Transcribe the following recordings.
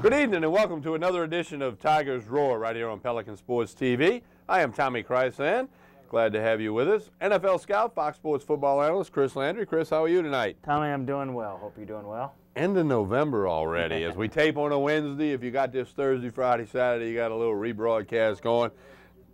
Good evening and welcome to another edition of Tigers Roar right here on Pelican Sports TV. I am Tommy Chrysan. Glad to have you with us. NFL scout, Fox Sports football analyst Chris Landry. Chris, how are you tonight? Tommy, I'm doing well. Hope you're doing well. End of November already. As we tape on a Wednesday, if you got this Thursday, Friday, Saturday, you got a little rebroadcast going.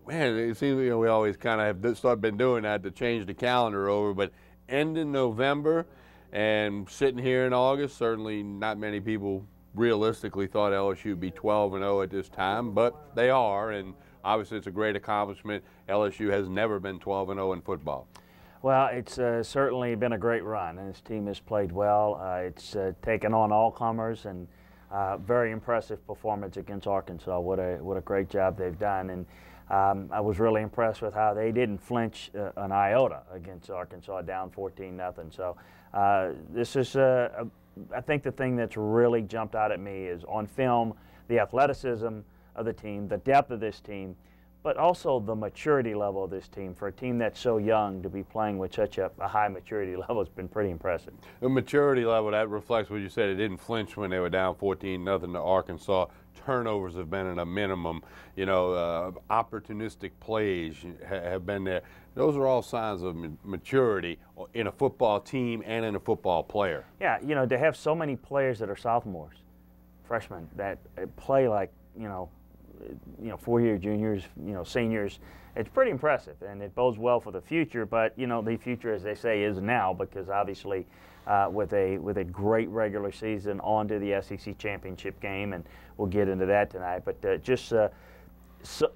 Man, it seems we always kind of have been doing that to change the calendar over, but end of November and sitting here in August, certainly not many people realistically thought LSU would be 12-0 at this time, but they are, and obviously it's a great accomplishment. LSU has never been 12-0 in football. Well, it's certainly been a great run, and this team has played well. It's taken on all comers, and very impressive performance against Arkansas. What a great job they've done, and I was really impressed with how they didn't flinch an iota against Arkansas, down 14-0. So this is I think the thing that's really jumped out at me is on film, the athleticism of the team, the depth of this team, but also the maturity level of this team. For a team that's so young to be playing with such a high maturity level has been pretty impressive. The maturity level, that reflects what you said. It didn't flinch when they were down 14-0 to Arkansas. Turnovers have been at a minimum. You know, opportunistic plays have been there. Those are all signs of maturity in a football team and in a football player. Yeah, you know, to have so many players that are sophomores, freshmen, that play like, you know, 4-year juniors, seniors, it's pretty impressive, and it bodes well for the future. But the future, as they say, is now, because obviously with a great regular season on to the SEC championship game, and we'll get into that tonight. But just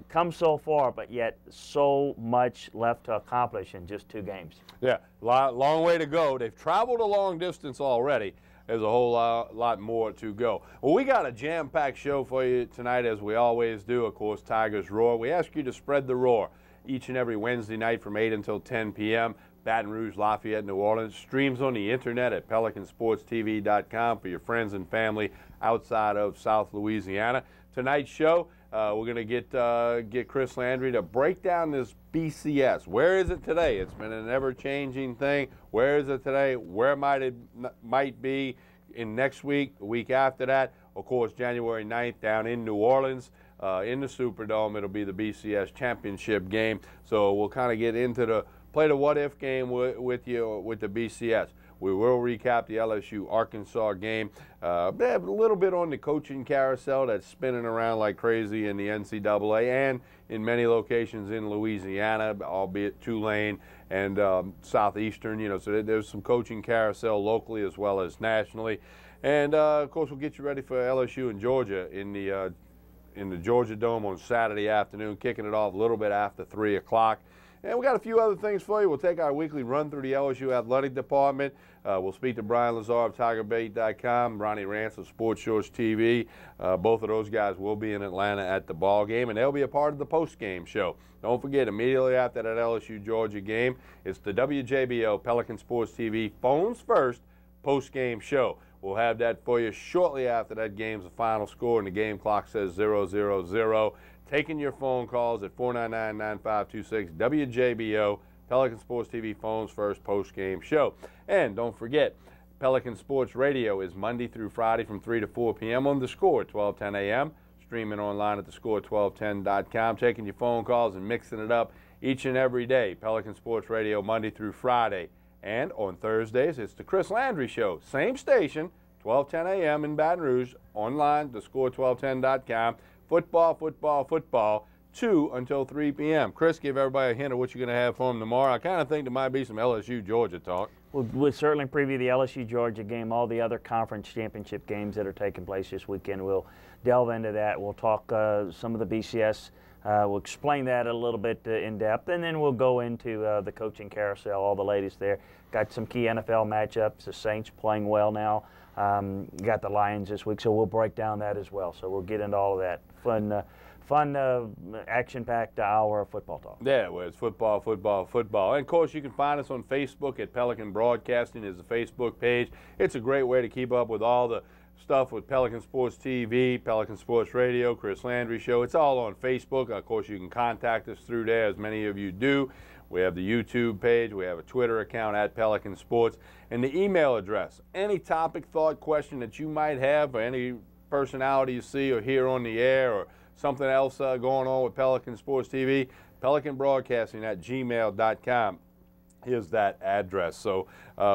come so far, but yet so much left to accomplish in just 2 games. Yeah, long way to go. They've traveled a long distance already. There's a whole lot more to go. Well, we got a jam-packed show for you tonight, as we always do. Of course, Tigers Roar. We ask you to spread the roar each and every Wednesday night from 8 until 10 p.m. Baton Rouge, Lafayette, New Orleans. Streams on the internet at PelicanSportsTV.com for your friends and family outside of South Louisiana. Tonight's show, we're going to get Chris Landry to break down this BCS. Where is it today? It's been an ever-changing thing. Where is it today? Where might it be in next week, the week after that? Of course, January 9th down in New Orleans in the Superdome. It'll be the BCS championship game. So we'll kind of get into play the what-if game with you with the BCS. We will recap the LSU-Arkansas game. A little bit on the coaching carousel that's spinning around like crazy in the NCAA and in many locations in Louisiana, albeit Tulane and Southeastern. So there's some coaching carousel locally as well as nationally. And, of course, we'll get you ready for LSU and Georgia in the Georgia Dome on Saturday afternoon, kicking it off a little bit after 3 o'clock. And we got a few other things for you. We'll take our weekly run through the LSU athletic department. We'll speak to Brian Lazar of TigerBait.com, Ronnie Rance of Sports Shorts TV. Both of those guys will be in Atlanta at the ball game, and they'll be a part of the post-game show. Don't forget, immediately after that LSU-Georgia game, it's the WJBO Pelican Sports TV Phones First post-game show. We'll have that for you shortly after that game's the final score, and the game clock says 0-0-0. Taking your phone calls at 499-9526, WJBO, Pelican Sports TV Phones First post-game show. And don't forget, Pelican Sports Radio is Monday through Friday from 3 to 4 p.m. on The Score at 12:10 a.m., streaming online at thescore1210.com, taking your phone calls and mixing it up each and every day. Pelican Sports Radio Monday through Friday. And on Thursdays, it's the Chris Landry Show, same station, 12:10 a.m. in Baton Rouge, online, thescore1210.com. Football, 2 until 3 p.m. Chris, give everybody a hint of what you're going to have for them tomorrow. I kind of think there might be some LSU-Georgia talk. We'll certainly preview the LSU-Georgia game, all the other conference championship games that are taking place this weekend. We'll delve into that. We'll talk some of the BCS. We'll explain that a little bit in depth, and then we'll go into the coaching carousel, all the latest there. Got some key NFL matchups. The Saints playing well now. Got the Lions this week, so we'll break down that as well. So we'll get into all of that. Fun, action-packed hour of football talk. Yeah, well, it's football. And, of course, you can find us on Facebook at Pelican Broadcasting is the Facebook page. It's a great way to keep up with all the stuff with Pelican Sports TV, Pelican Sports Radio, Chris Landry Show. It's all on Facebook. Of course, you can contact us through there, as many of you do. We have the YouTube page. We have a Twitter account at Pelican Sports. And the email address. Any topic, thought, question that you might have, or any personality you see or hear on the air or something else going on with Pelican Sports TV, pelicanbroadcasting@gmail.com is that address. So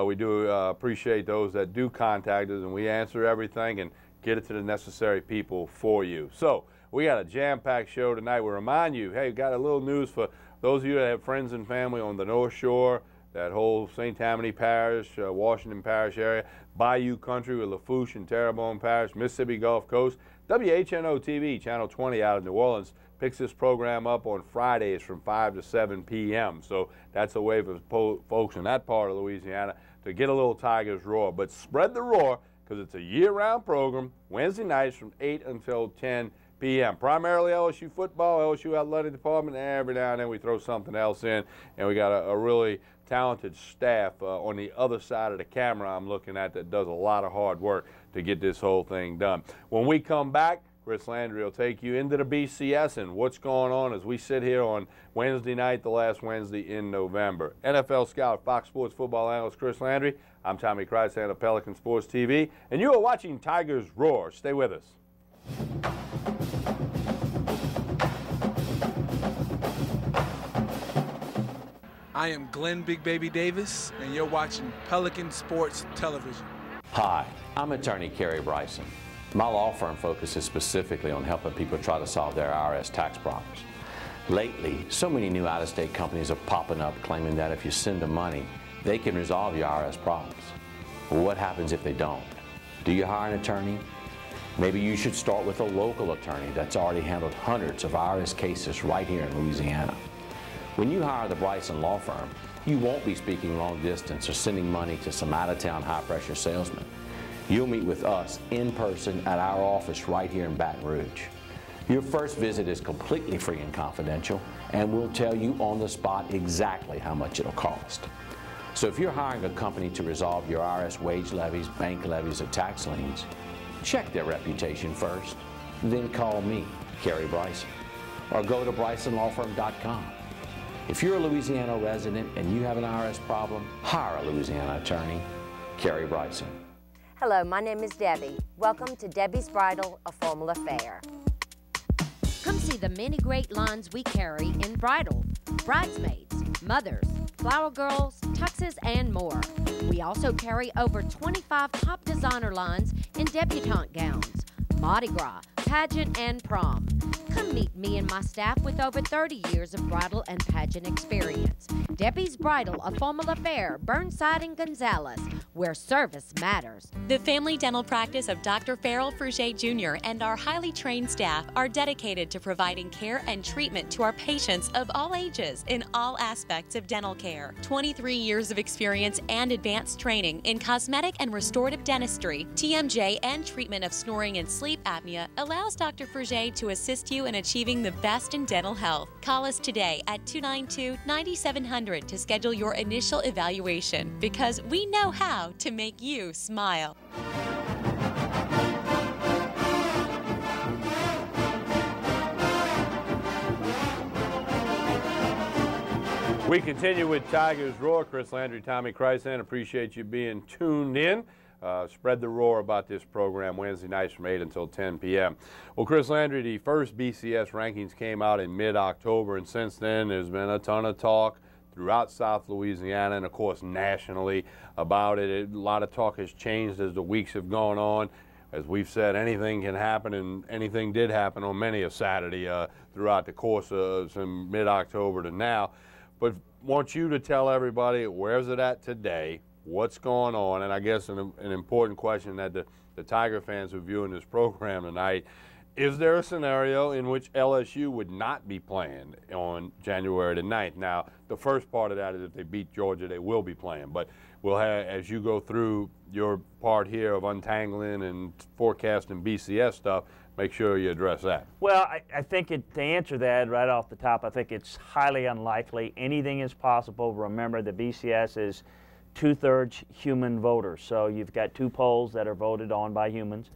we do appreciate those that do contact us, and we answer everything and get it to the necessary people for you. So we got a jam-packed show tonight. We remind you, hey, we got a little news for those of you that have friends and family on the North Shore, that whole St. Tammany Parish, Washington Parish area, Bayou Country with Lafourche and Terrebonne Parish, Mississippi Gulf Coast. WHNO-TV, Channel 20 out of New Orleans, picks this program up on Fridays from 5 to 7 p.m. So that's a way for folks in that part of Louisiana to get a little Tigers roar. But spread the roar, because it's a year-round program, Wednesday nights from 8 until 10 p.m. Primarily LSU football, LSU athletic department, and every now and then we throw something else in, and we got a really talented staff on the other side of the camera I'm looking at that does a lot of hard work to get this whole thing done. When we come back, Chris Landry will take you into the BCS and what's going on as we sit here on Wednesday night, the last Wednesday in November. NFL scout, Fox Sports football analyst Chris Landry. I'm Tommy Kreisand of Pelican Sports TV, and you are watching Tigers Roar. Stay with us. I am Glenn Big Baby Davis, and you're watching Pelican Sports Television. Hi, I'm attorney Kerry Bryson. My law firm focuses specifically on helping people try to solve their IRS tax problems. Lately, so many new out-of-state companies are popping up claiming that if you send them money, they can resolve your IRS problems. Well, what happens if they don't? Do you hire an attorney? Maybe you should start with a local attorney that's already handled hundreds of IRS cases right here in Louisiana. When you hire the Bryson Law Firm, you won't be speaking long distance or sending money to some out-of-town high-pressure salesman. You'll meet with us in person at our office right here in Baton Rouge. Your first visit is completely free and confidential, and we'll tell you on the spot exactly how much it'll cost. So if you're hiring a company to resolve your IRS wage levies, bank levies, or tax liens, check their reputation first, then call me, Kerry Bryson, or go to brysonlawfirm.com. If you're a Louisiana resident and you have an IRS problem, hire a Louisiana attorney, Kerry Bryson. Hello, my name is Debbie. Welcome to Debbie's Bridal, a formal affair. Come see the many great lines we carry in bridal, bridesmaids, mothers, flower girls, tuxes, and more. We also carry over 25 top designer lines in debutante gowns, Mardi Gras, pageant, and prom. Come meet me and my staff with over 30 years of bridal and pageant experience. Debbie's Bridal, a formal affair, Burnside and Gonzales, where service matters. The family dental practice of Dr. Farrell Fruget Jr. and our highly trained staff are dedicated to providing care and treatment to our patients of all ages in all aspects of dental care. 23 years of experience and advanced training in cosmetic and restorative dentistry, TMJ, and treatment of snoring and sleep apnea allows Dr. Fruget to assist you in achieving the best in dental health. Call us today at 292-9700 to schedule your initial evaluation, because we know how to make you smile. We continue with Tigers Roar. Chris Landry, Tommy Kreisand, appreciate you being tuned in. Spread the roar about this program Wednesday nights from 8 until 10 p.m. Well, Chris Landry, the first BCS rankings came out in mid-October, and since then there's been a ton of talk throughout South Louisiana and, of course, nationally about it. A lot of talk has changed as the weeks have gone on. As we've said, anything can happen, and anything did happen on many a Saturday throughout the course of from mid-October to now. But want you to tell everybody, where's it at today? What's going on? And I guess an important question that the Tiger fans who are viewing this program tonight, is there a scenario in which LSU would not be playing on January the 9th? Now, the first part of that is if they beat Georgia, they will be playing. But we'll have, as you go through your part here of untangling and forecasting BCS stuff, make sure you address that. Well, I think to answer that right off the top, I think it's highly unlikely. Anything is possible. Remember, the BCS is 2/3 human voters. So you've got two polls that are voted on by humans.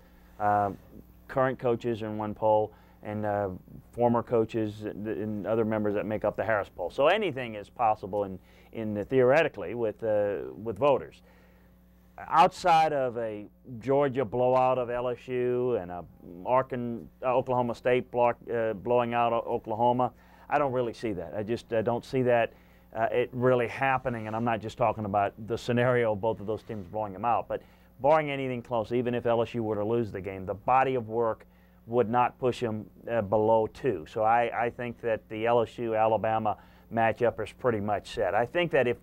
Current coaches in one poll, and former coaches and other members that make up the Harris poll. So anything is possible in theoretically with voters. outside of a Georgia blowout of LSU and Oklahoma State blowing out Oklahoma, I don't really see that. I don't see that it really happening, and I'm not just talking about the scenario of both of those teams blowing them out, but barring anything close, even if LSU were to lose the game, the body of work would not push them below 2. So I think that the LSU-Alabama matchup is pretty much set. I think that if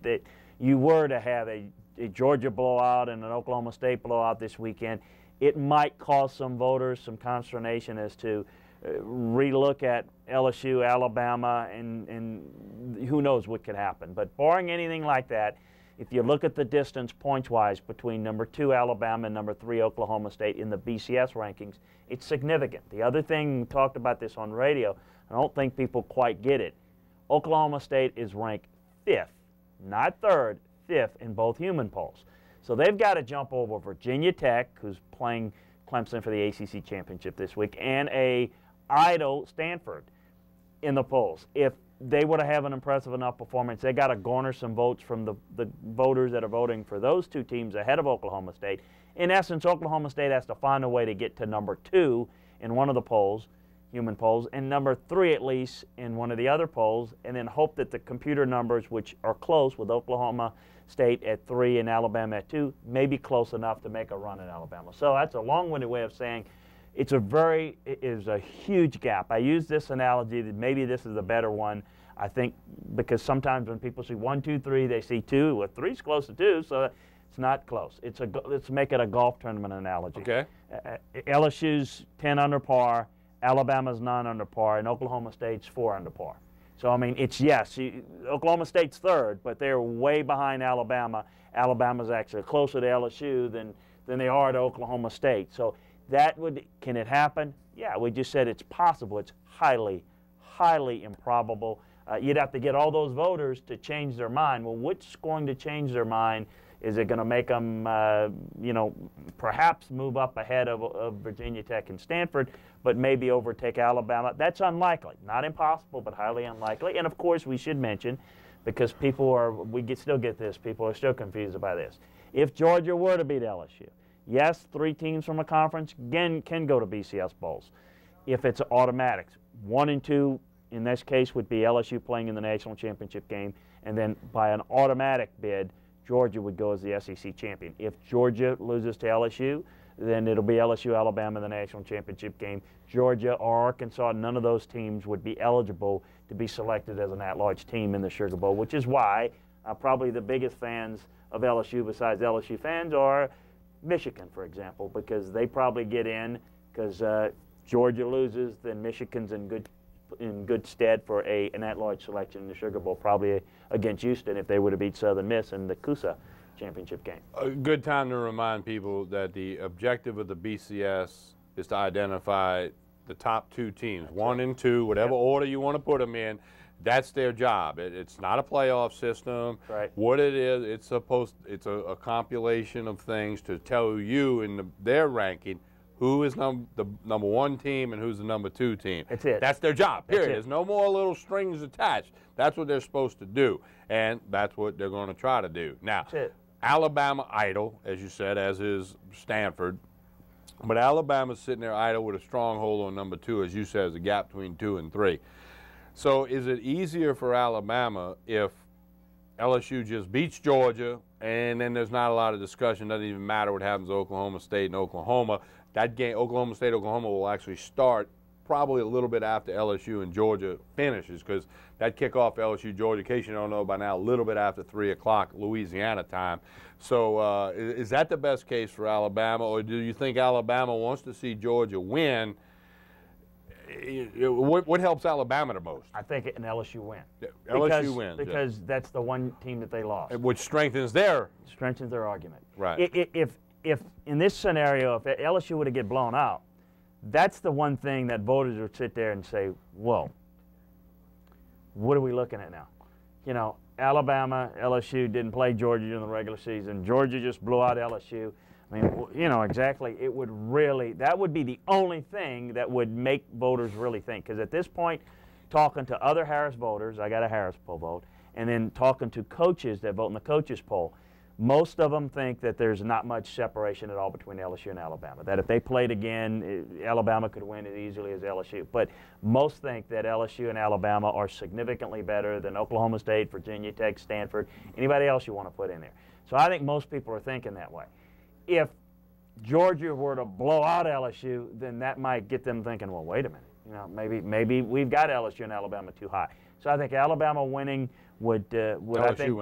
you were to have a Georgia blowout and an Oklahoma State blowout this weekend, it might cause some voters some consternation as to relook at LSU, Alabama, and who knows what could happen. But barring anything like that, if you look at the distance points-wise between number 2 Alabama and number 3 Oklahoma State in the BCS rankings, it's significant. The other thing, we talked about this on radio, I don't think people quite get it. Oklahoma State is ranked 5th, not 3rd, 5th in both human polls. So they've got to jump over Virginia Tech, who's playing Clemson for the ACC championship this week, and a idle Stanford in the polls. If they were to have an impressive enough performance, they got to garner some votes from the voters that are voting for those two teams ahead of Oklahoma State. In essence, Oklahoma State has to find a way to get to number 2 in one of the polls, human polls, and number 3 at least in one of the other polls, and then hope that the computer numbers, which are close with Oklahoma State at 3 and Alabama at 2, may be close enough to make a run at Alabama. So that's a long-winded way of saying it is a huge gap. I use this analogy that maybe this is a better one, I think, because sometimes when people see 1, 2, 3, they see 2. Well, 3's close to 2, so it's not close. Let's make it a golf tournament analogy. Okay. LSU's 10 under par, Alabama's 9 under par, and Oklahoma State's 4 under par. So, I mean, Oklahoma State's 3rd, but they're way behind Alabama. Alabama's actually closer to LSU than they are to Oklahoma State. So can it happen? Yeah, we just said it's possible. It's highly, highly improbable. You'd have to get all those voters to change their mind. Well, what's going to change their mind? Is it going to make them, perhaps move up ahead of Virginia Tech and Stanford, but maybe overtake Alabama? That's unlikely. Not impossible, but highly unlikely. And, of course, we should mention, because still get this, people are still confused by this. If Georgia were to beat LSU, yes, 3 teams from a conference can go to BCS bowls. If it's automatics, 1 and 2 in this case would be LSU playing in the national championship game, and then by an automatic bid, Georgia would go as the SEC champion. If Georgia loses to LSU, then it'll be LSU, Alabama in the national championship game. Georgia or Arkansas, none of those teams would be eligible to be selected as an at-large team in the Sugar Bowl, which is why probably the biggest fans of LSU besides LSU fans are Michigan, for example, because they probably get in because Georgia loses, then Michigan's in good stead for an at-large selection in the Sugar Bowl, probably against Houston if they would have beat Southern Miss in the CUSA championship game. A good time to remind people that the objective of the BCS is to identify the top 2 teams, 1 and 2, whatever order you want to put them in. That's their job. It's not a playoff system. Right. What it is, it's a compilation of things to tell you in their ranking who is the number 1 team and who's the number 2 team. That's it. That's their job, period. There's no more little strings attached. That's what they're supposed to do, and that's what they're going to try to do. Now, Alabama idle, as you said, as is Stanford, but Alabama's sitting there idle with a stronghold on number 2, as you said, as a gap between 2 and 3. So is it easier for Alabama if LSU just beats Georgia and then there's not a lot of discussion, doesn't even matter what happens to Oklahoma State and Oklahoma? That game, Oklahoma State, Oklahoma, will actually start probably a little bit after LSU and Georgia finishes, because that kickoff LSU-Georgia, in case you don't know by now, a little bit after 3 o'clock Louisiana time. So is that the best case for Alabama, or do you think Alabama wants to see Georgia win? What helps Alabama the most? I think an LSU win. LSU wins. Because that's the one team that they lost. Which strengthens their argument. Right. If in this scenario, if LSU were to get blown out, that's the one thing that voters would sit there and say, whoa, what are we looking at now? You know, Alabama, LSU didn't play Georgia during the regular season. Georgia just blew out LSU. I mean, you know, exactly, that would be the only thing that would make voters really think. Because at this point, talking to other Harris voters, I got a Harris poll vote, and then talking to coaches that vote in the coaches poll, Most of them think that there's not much separation at all between LSU and Alabama, that if they played again, Alabama could win as easily as LSU. But most think that LSU and Alabama are significantly better than Oklahoma State, Virginia Tech, Stanford, anybody else you want to put in there. So I think most people are thinking that way. If Georgia were to blow out LSU, then that might get them thinking, well, wait a minute, you know, maybe we've got LSU and Alabama too high. So I think Alabama winning would LSU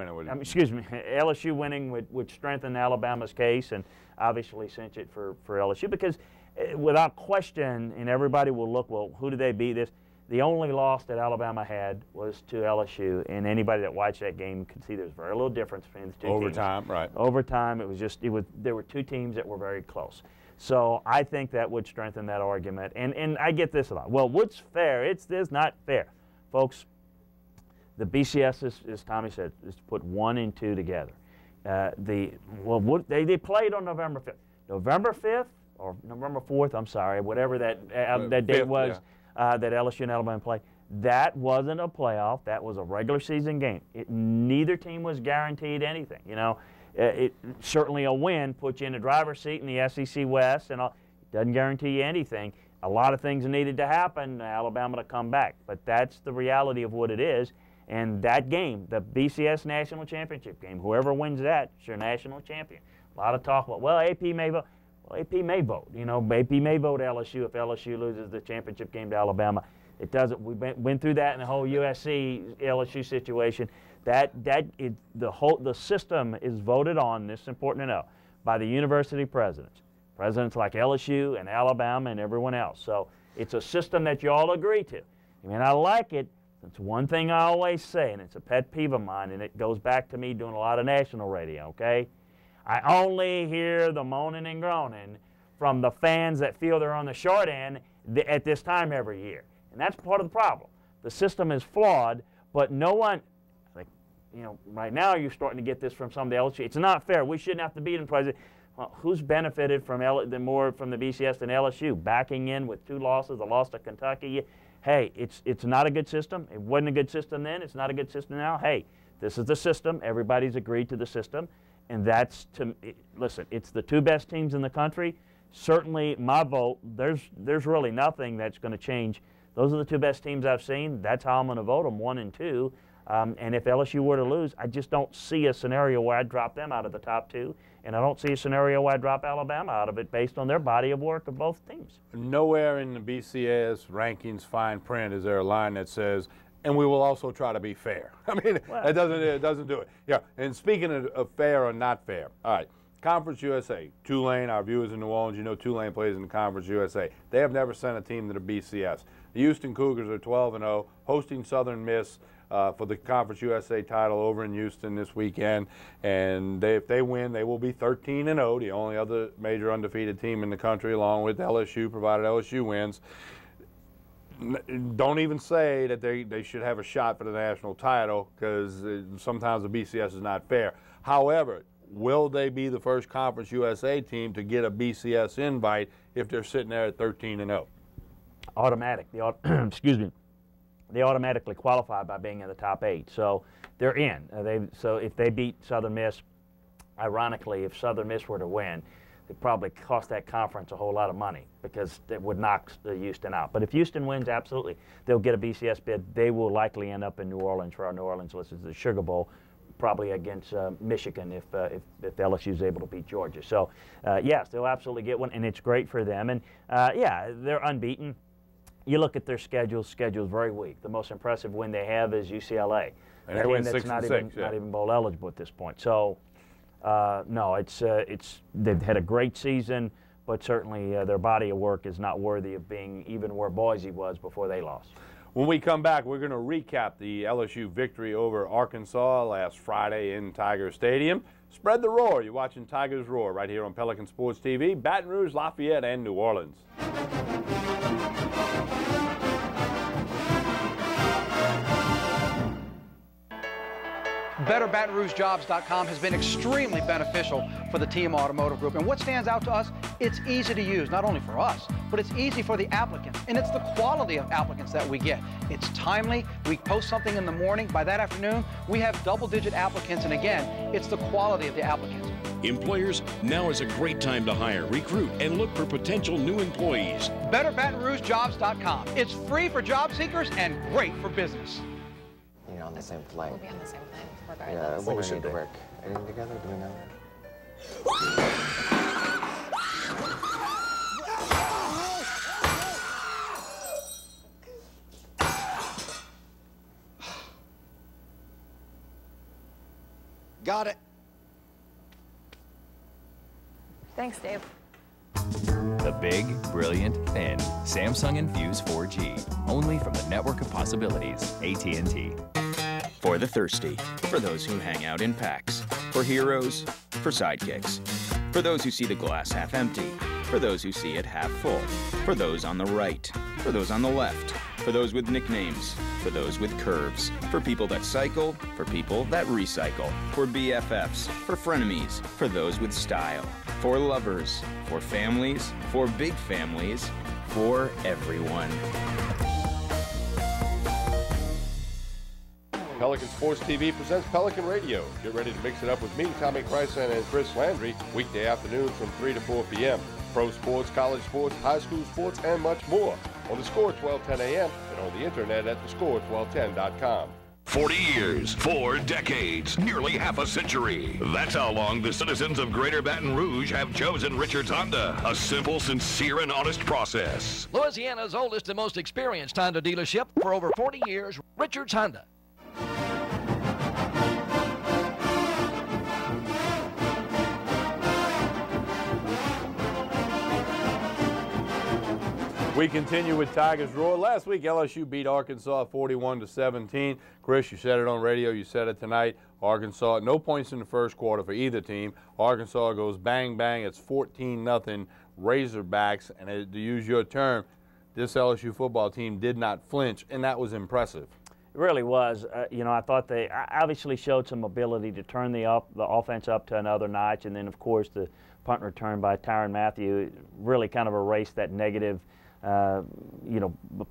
winning would strengthen Alabama's case and obviously cinch it for LSU, because without question, and everybody will look, well, who did they beat this? The only loss that Alabama had was to LSU, and anybody that watched that game could see there's very little difference between the two teams. Overtime, right. Overtime, there were two teams that were very close. So I think that would strengthen that argument. And I get this a lot. Well, what's fair? It's not fair. Folks, the BCS, as Tommy said, is to put 1 and 2 together. They played on November 5th. November 5th or November 4th, I'm sorry, whatever that date was, that LSU and Alabama played. That wasn't a playoff. That was a regular season game. Neither team was guaranteed anything. You know, certainly a win puts you in the driver's seat in the SEC West, and it doesn't guarantee you anything. A lot of things needed to happen, Alabama to come back, but that's the reality of what it is. And that game, the BCS National Championship game, whoever wins that is your national champion. A lot of talk about, well, AP may vote. Well, AP may vote. You know, AP may vote LSU if LSU loses the championship game to Alabama. It doesn't. We went through that in the whole USC LSU situation. The system is voted on. This is important to know, by the university presidents like LSU and Alabama and everyone else. So it's a system that you all agree to. I mean, I like it. It's one thing I always say, and it's a pet peeve of mine, and it goes back to me doing a lot of national radio, okay? I only hear the moaning and groaning from the fans that feel they're on the short end at this time every year. And that's part of the problem. The system is flawed, but no one, like, you know, right now you're starting to get this from some of the LSU. It's not fair. We shouldn't have to beat them. Well, who's benefited more from the BCS than LSU? Backing in with 2 losses, a loss to Kentucky. Hey, it's not a good system. It wasn't a good system then. It's not a good system now. Hey, this is the system. Everybody's agreed to the system. And that's, listen, it's the 2 best teams in the country. Certainly, my vote, there's really nothing that's going to change. Those are the 2 best teams I've seen. That's how I'm going to vote them, 1 and 2. And if LSU were to lose, I just don't see a scenario where I'd drop them out of the top 2. And I don't see a scenario where I'd drop Alabama out of it based on their body of work of both teams. Nowhere in the BCS rankings fine print is there a line that says, and we will also try to be fair. I mean, well, it doesn't do it. Yeah, and speaking of fair or not fair, all right, Conference USA, Tulane, our viewers in New Orleans, you know Tulane plays in the Conference USA. They have never sent a team to the BCS. The Houston Cougars are 12-0, hosting Southern Miss for the Conference USA title over in Houston this weekend. And if they win, they will be 13-0, the only other major undefeated team in the country, along with LSU, provided LSU wins. Don't even say that they should have a shot for the national title, because sometimes the BCS is not fair. However, will they be the first Conference USA team to get a BCS invite if they're sitting there at 13-0? Automatic. Excuse me. They automatically qualify by being in the top 8, so they're in. So if they beat Southern Miss, ironically, if Southern Miss were to win, it probably cost that conference a whole lot of money, because it would knock the Houston out. But if Houston wins, absolutely, they'll get a BCS bid. They will likely end up in New Orleans for our New Orleans list as the Sugar Bowl, probably against Michigan if LSU is able to beat Georgia. So yes, they'll absolutely get one, and it's great for them. And yeah, they're unbeaten. You look at their schedule. Schedule's very weak. The most impressive win they have is UCLA, and a team that's not even bowl eligible at this point. So. No, they've had a great season, but certainly their body of work is not worthy of being even where Boise was before they lost. When we come back, we're going to recap the LSU victory over Arkansas last Friday in Tiger Stadium. Spread the roar. You're watching Tigers Roar right here on Pelican Sports TV, Baton Rouge, Lafayette, and New Orleans. BetterBatonRougeJobs.com has been extremely beneficial for the TM Automotive Group. And what stands out to us It's easy to use, not only for us, but it's easy for the applicants, and it's the quality of applicants that we get. It's timely. We post something in the morning. By that afternoon, we have double-digit applicants, and again, it's the quality of the applicants. Employers, now is a great time to hire, recruit, and look for potential new employees. BetterBatonRougeJobs.com. It's free for job seekers and great for business. You're on the same flight. We'll be on the same plane, Yeah, regardless. what was your work? Anything together? Do we know? Got it. Thanks, Dave. The big, brilliant, thin Samsung Infuse 4G. Only from the network of possibilities, AT&T. For the thirsty, for those who hang out in packs, for heroes, for sidekicks, for those who see the glass half empty, for those who see it half full, for those on the right, for those on the left, for those with nicknames, for those with curves, for people that cycle, for people that recycle, for BFFs, for frenemies, for those with style, for lovers, for families, for big families, for everyone. Pelican Sports TV presents Pelican Radio. Get ready to mix it up with me, Tommy Krysan, and Chris Landry, weekday afternoons from 3 to 4 p.m. Pro sports, college sports, high school sports, and much more. On the Score 1210 a.m. and on the internet at thescore1210.com. 40 years, 4 decades, nearly half a century. That's how long the citizens of Greater Baton Rouge have chosen Richards Honda. A simple, sincere, and honest process. Louisiana's oldest and most experienced Honda dealership for over 40 years, Richards Honda. We continue with Tigers Roar. Last week, LSU beat Arkansas 41-17. Chris, you said it on radio. You said it tonight. Arkansas, no points in the first quarter for either team. Arkansas goes bang, bang. It's 14-0 Razorbacks. And to use your term, this LSU football team did not flinch, and that was impressive. It really was. You know, I thought they obviously showed some ability to turn the offense up to another notch. And then, of course, the punt return by Tyrann Mathieu really kind of erased that negative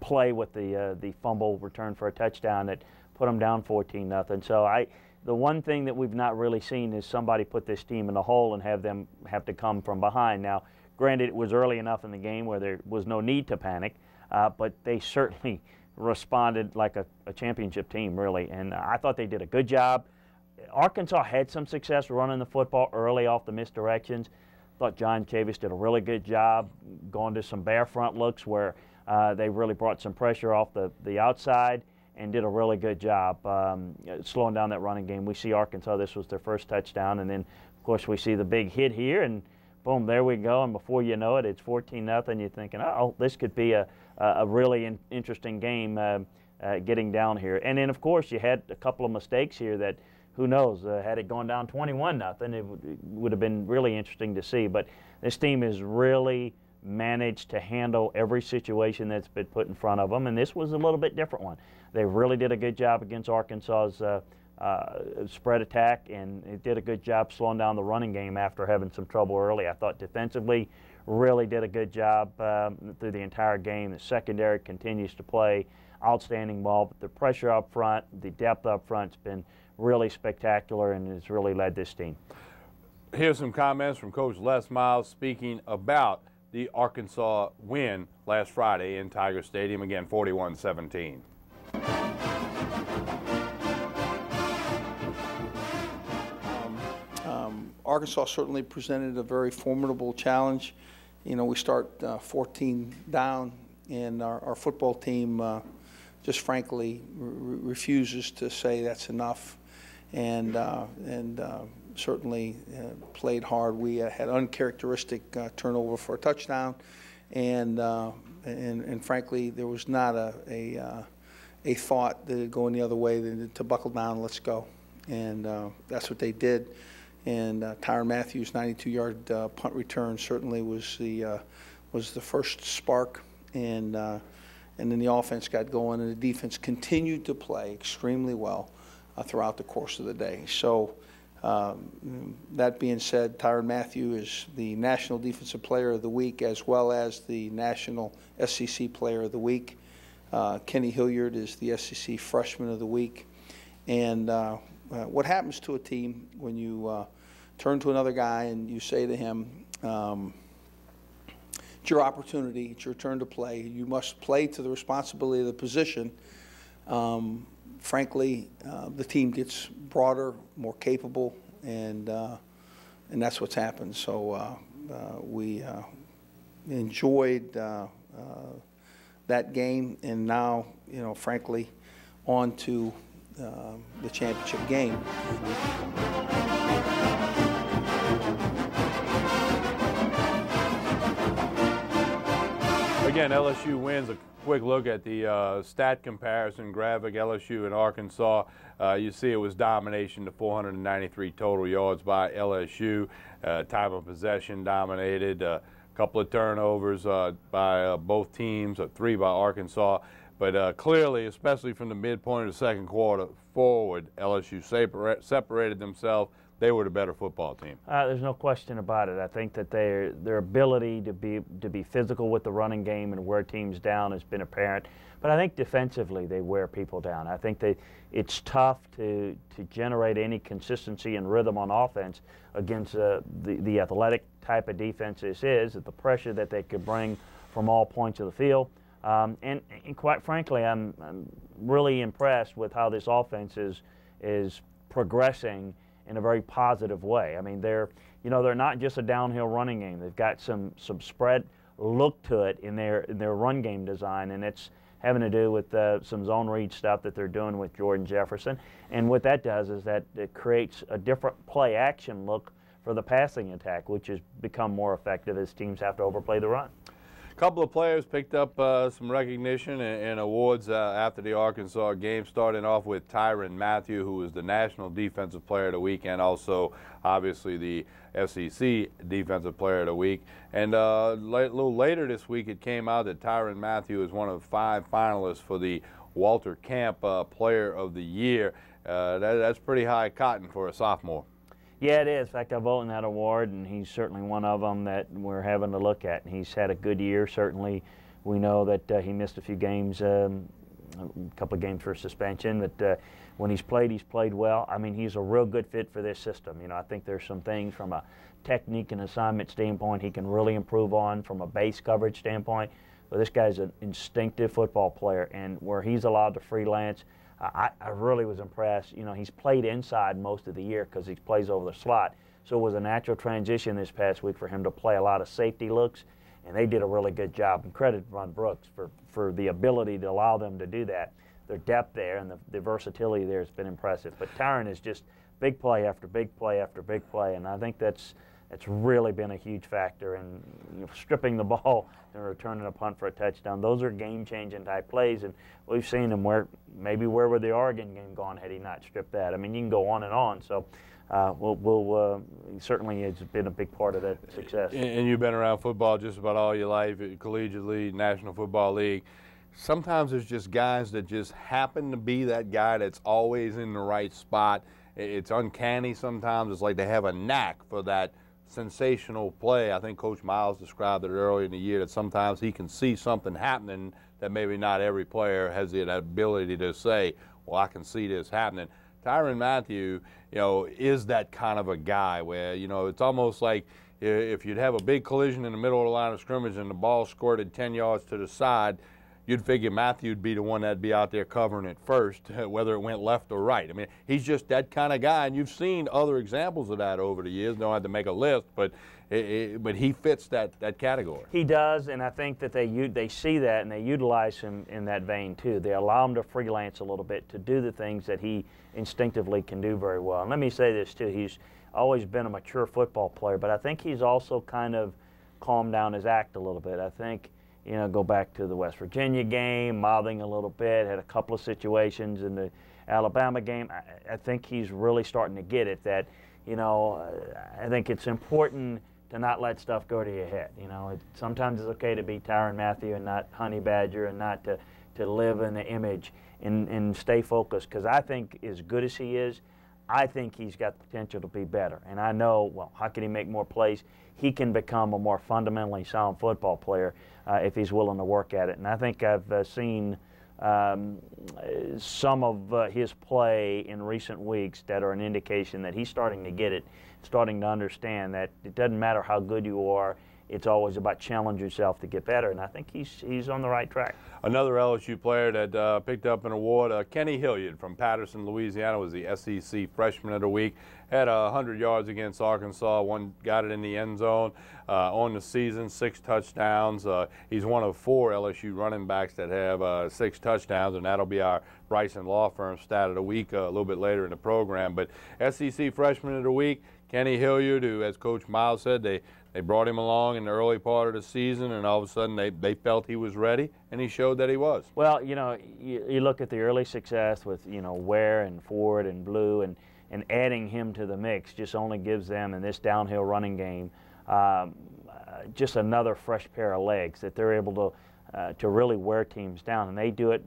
play with the fumble return for a touchdown that put them down 14-0. So the one thing that we've not really seen is somebody put this team in a hole and have them have to come from behind. Now, granted, it was early enough in the game where there was no need to panic, but they certainly responded like a championship team, really. And I thought they did a good job. Arkansas had some success running the football early off the misdirections. Thought John Chavis did a really good job going to some bare front looks where they really brought some pressure off the outside and did a really good job slowing down that running game. We see Arkansas, this was their first touchdown, and then, of course, we see the big hit here, and boom, there we go, and before you know it, it's 14-0. You're thinking, oh, this could be a really interesting game getting down here. And then, of course, you had a couple of mistakes here that, who knows, had it gone down 21-0, it would have been really interesting to see. But this team has really managed to handle every situation that's been put in front of them, and this was a little bit different one. They really did a good job against Arkansas's spread attack, and it did a good job slowing down the running game after having some trouble early. I thought defensively really did a good job through the entire game. The secondary continues to play outstanding ball, but the pressure up front, the depth up front's been really spectacular, and it's really led this team. Here's some comments from Coach Les Miles speaking about the Arkansas win last Friday in Tiger Stadium, again 41-17. Arkansas certainly presented a very formidable challenge. You know, we start 14 down, and our football team just frankly refuses to say that's enough, and certainly played hard. We had uncharacteristic turnover for a touchdown, and frankly there was not a thought that it'd go any other way than to buckle down, let's go, and that's what they did. And Tyrann Mathieu's 92-yard punt return certainly was the first spark, and then the offense got going, and the defense continued to play extremely well throughout the course of the day. So That being said, Tyrann Mathieu is the National Defensive Player of the Week as well as the National SEC Player of the Week. Kenny Hilliard is the SEC Freshman of the Week. And what happens to a team when you turn to another guy and you say to him, it's your opportunity, it's your turn to play, you must play to the responsibility of the position. Frankly, the team gets broader, more capable, and that's what's happened. So we enjoyed that game, and now, you know, frankly, on to the championship game. Again, LSU wins. A quick look at the stat comparison graphic, LSU and Arkansas. You see it was domination to 493 total yards by LSU. Time of possession dominated. A couple of turnovers by both teams, 3 by Arkansas. But clearly, especially from the midpoint of the second quarter forward, LSU separated themselves. They were the better football team. There's no question about it. I think that their ability to be physical with the running game and wear teams down has been apparent. But I think defensively they wear people down. I think it's tough to generate any consistency and rhythm on offense against the athletic type of defense this is, the pressure that they could bring from all points of the field. And quite frankly, I'm really impressed with how this offense is progressing in a very positive way. I mean, they're not just a downhill running game. They've got some spread look to it in their run game design, and it's having to do with some zone read stuff that they're doing with Jordan Jefferson. And what that does is that it creates a different play action look for the passing attack, which has become more effective as teams have to overplay the run. A couple of players picked up some recognition and awards after the Arkansas game, starting off with Tyrann Mathieu, who was the National Defensive Player of the Week and also obviously the SEC Defensive Player of the Week. And a little later this week it came out that Tyrann Mathieu is one of 5 finalists for the Walter Camp Player of the Year. That's pretty high cotton for a sophomore. Yeah, it is. In fact, I vote in that award, and he's certainly one of them that we're having to look at. And he's had a good year. Certainly, we know that he missed a few games, a couple of games for suspension. But when he's played well. I mean, he's a real good fit for this system. You know, I think there's some things from a technique and assignment standpoint he can really improve on from a base coverage standpoint. But this guy's an instinctive football player, and where he's allowed to freelance, I really was impressed. You know, he's played inside most of the year because he plays over the slot. So it was a natural transition this past week for him to play a lot of safety looks, and they did a really good job. And credit Ron Brooks for the ability to allow them to do that. Their depth there and the versatility there has been impressive. But Tyrann is just big play after big play after big play, and I think that's really been a huge factor in stripping the ball and returning a punt for a touchdown. Those are game-changing type plays, and we've seen him where would the Oregon game gone had he not stripped that. I mean, you can go on and on. So certainly has been a big part of that success. And you've been around football just about all your life, collegiately, National Football League. Sometimes there's just guys that just happen to be that guy that's always in the right spot. It's uncanny sometimes. It's like they have a knack for that sensational play. I think Coach Miles described it earlier in the year that sometimes he can see something happening that maybe not every player has the ability to say, well, I can see this happening. Tyrann Mathieu, is that kind of a guy where, it's almost like if you'd have a big collision in the middle of the line of scrimmage and the ball squirted 10 yards to the side, you'd figure Matthew'd be the one that'd be out there covering it first, whether it went left or right. I mean, he's just that kind of guy, and you've seen other examples of that over the years. Don't have to make a list, but he fits that category. He does, and I think that they see that and they utilize him in that vein too. They allow him to freelance a little bit to do the things that he instinctively can do very well. And let me say this too: he's always been a mature football player, but I think he's also kind of calmed down his act a little bit. I think. Go back to the West Virginia game, mouthing a little bit, had a couple of situations in the Alabama game. I think he's really starting to get it that, I think it's important to not let stuff go to your head. Sometimes it's okay to be Tyrann Mathieu and not Honey Badger and not to live in the image and stay focused. Because I think as good as he is, I think he's got the potential to be better. And I know, well, how can he make more plays? He can become a more fundamentally sound football player if he's willing to work at it. And I think I've seen some of his play in recent weeks that are an indication that he's starting to get it, starting to understand that it doesn't matter how good you are, it's always about challenge yourself to get better, and I think he's on the right track. Another LSU player that picked up an award, Kenny Hilliard from Patterson, Louisiana, was the SEC Freshman of the Week. Had 100 yards against Arkansas, got it in the end zone on the season, 6 touchdowns. He's one of 4 LSU running backs that have 6 touchdowns, and that'll be our Bryson Law Firm stat of the week a little bit later in the program. But SEC Freshman of the Week, Kenny Hilliard, who, as Coach Miles said, they brought him along in the early part of the season, and all of a sudden they felt he was ready, and he showed that he was. Well, you know, you look at the early success with, you know, Ware and Ford and Blue, and adding him to the mix just only gives them, in this downhill running game, just another fresh pair of legs that they're able to really wear teams down. And they do it.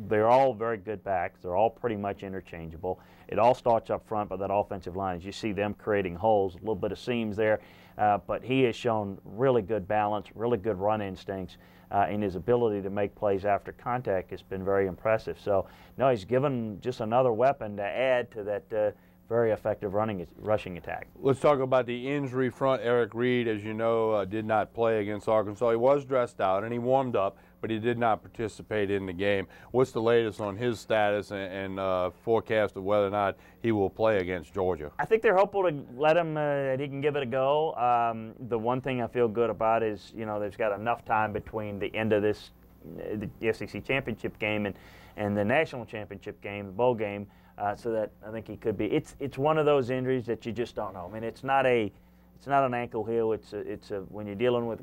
They're all very good backs. They're all pretty much interchangeable. It all starts up front by that offensive line. As you see them creating holes, a little bit of seams there. But he has shown really good balance, really good run instincts, and his ability to make plays after contact has been very impressive. So, no, he's given just another weapon to add to that very effective rushing attack. Let's talk about the injury front. Eric Reed, as you know, did not play against Arkansas. He was dressed out and he warmed up, but he did not participate in the game. What's the latest on his status and forecast of whether or not he will play against Georgia? I think they're hopeful to let him, that he can give it a go. The one thing I feel good about is, you know, there's got enough time between the end of this, the SEC championship game and the national championship game, the bowl game, so that I think he could be. It's one of those injuries that you just don't know. I mean, it's not an ankle heel. It's when you're dealing with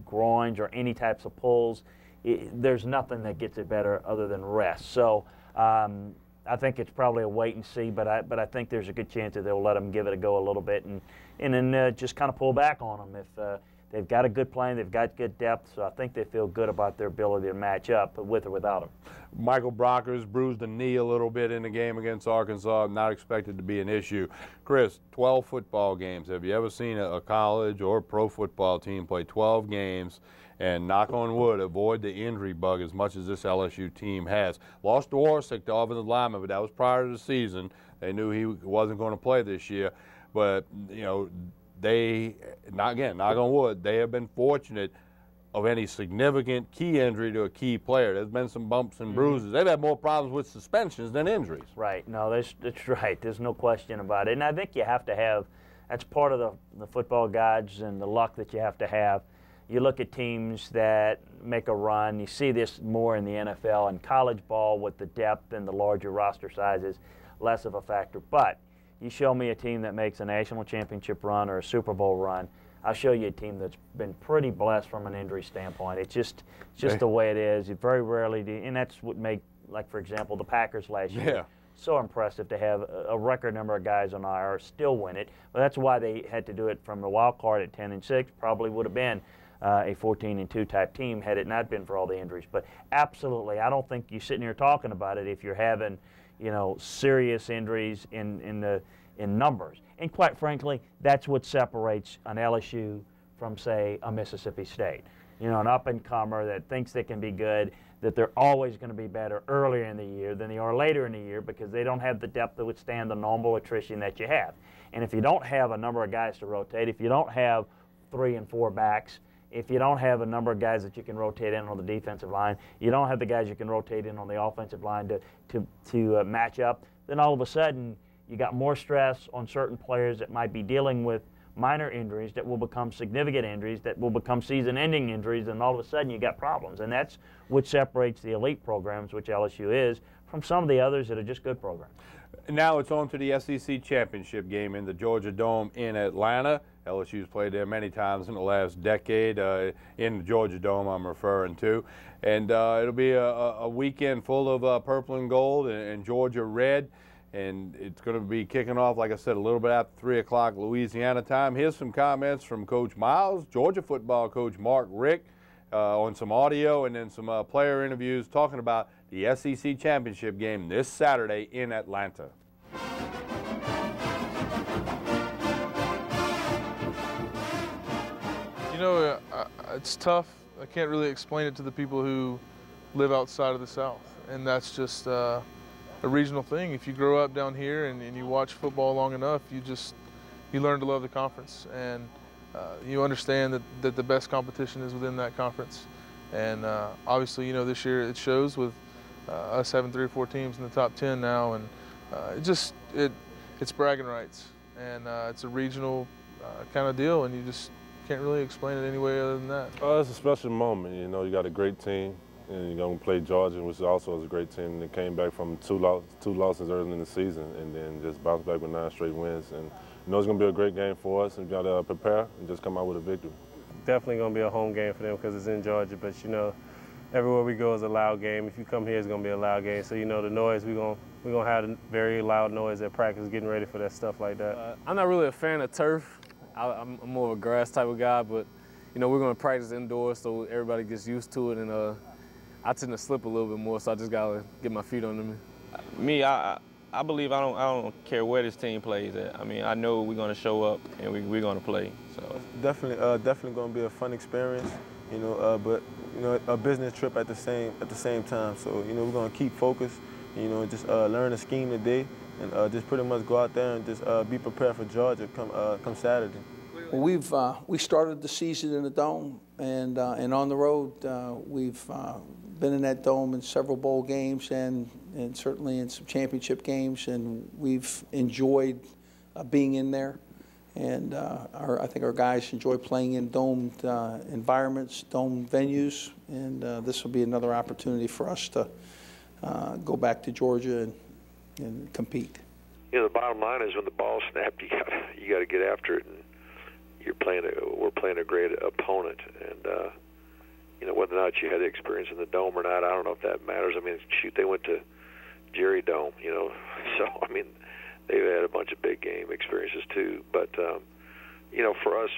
groins or any types of pulls, there's nothing that gets it better other than rest. So I think it's probably a wait and see, but I think there's a good chance that they'll let him give it a go a little bit and then just kind of pull back on him if they've got a good plan, they've got good depth, so I think they feel good about their ability to match up with or without him. Michael Brockers bruised a knee a little bit in the game against Arkansas, not expected to be an issue. Chris, 12 football games. Have you ever seen a college or pro football team play 12 games and, knock on wood, avoid the injury bug as much as this LSU team has? Lost Dworsik, the offensive lineman, but that was prior to the season. They knew he wasn't going to play this year, but, you know, knock on wood, they have been fortunate of any significant key injury to a key player. There's been some bumps and bruises. They've had more problems with suspensions than injuries. Right. No, that's right. There's no question about it. And I think you have to have, that's part of the football gods and the luck that you have to have. You look at teams that make a run. You see this more in the NFL and college ball with the depth and the larger roster sizes, less of a factor. But you show me a team that makes a national championship run or a Super Bowl run, I'll show you a team that's been pretty blessed from an injury standpoint. It's just the way it is. You very rarely do, and that's what made, like, for example, the Packers last year so impressive to have a record number of guys on IR still win it. But that's why they had to do it from the wild card at 10-6. Probably would have been a 14-2 type team had it not been for all the injuries. But absolutely, I don't think you're sitting here talking about it if you're having, you know, serious injuries in numbers. And quite frankly, that's what separates an LSU from, say, a Mississippi State. You know, an up-and-comer that thinks they can be good, that they're always going to be better earlier in the year than they are later in the year because they don't have the depth to withstand the normal attrition that you have. And if you don't have a number of guys to rotate, if you don't have 3 and 4 backs, if you don't have a number of guys that you can rotate in on the defensive line, you don't have the guys you can rotate in on the offensive line to match up, then all of a sudden you got more stress on certain players that might be dealing with minor injuries that will become significant injuries, that will become season-ending injuries, and all of a sudden you got problems. And that's what separates the elite programs, which LSU is, from some of the others that are just good programs. Now it's on to the SEC championship game in the Georgia Dome in Atlanta. LSU's played there many times in the last decade, in the Georgia Dome I'm referring to. And it'll be a weekend full of purple and gold and Georgia red. And it's going to be kicking off, like I said, a little bit after 3 o'clock Louisiana time. Here's some comments from Coach Miles, Georgia football coach Mark Richt, on some audio and then some player interviews talking about the SEC championship game this Saturday in Atlanta. You know, it's tough. I can't really explain it to the people who live outside of the South, and that's just a regional thing. If you grow up down here and you watch football long enough, you learn to love the conference, and you understand that the best competition is within that conference. And obviously, you know, this year it shows with us having 3 or 4 teams in the top 10 now, and it's bragging rights, and it's a regional kind of deal, and you just can't really explain it any way other than that. It's a special moment. You know, you got a great team, and you're going to play Georgia, which also is a great team. They came back from two losses early in the season, and then just bounced back with 9 straight wins. And you know it's going to be a great game for us, and we got to prepare and just come out with a victory. Definitely going to be a home game for them because it's in Georgia, but you know, everywhere we go is a loud game. If you come here, it's going to be a loud game. So you know the noise, we're going to have a very loud noise at practice, getting ready for that stuff like that. I'm not really a fan of turf. I'm more of a grass type of guy, but you know we're going to practice indoors so everybody gets used to it, and I tend to slip a little bit more, so I just got to get my feet under me. Me, I believe I don't care where this team plays at. I mean, I know we're going to show up and we're going to play. So definitely going to be a fun experience, you know, but you know, a business trip at the same time. So you know, we're going to keep focused, you know, just learn the scheme today, and just pretty much go out there and just be prepared for Georgia come Saturday. Well, we started the season in the Dome, and on the road we've been in that Dome in several bowl games and certainly in some championship games, and we've enjoyed being in there. And I think our guys enjoy playing in domed environments, domed venues, and this will be another opportunity for us to go back to Georgia and compete. You know, the bottom line is when the ball's snapped, you got to get after it, and we're playing a great opponent, and you know, whether or not you had the experience in the Dome or not, I don't know if that matters. I mean, shoot, they went to Jerry Dome, you know, so I mean, they've had a bunch of big game experiences too. But you know, for us,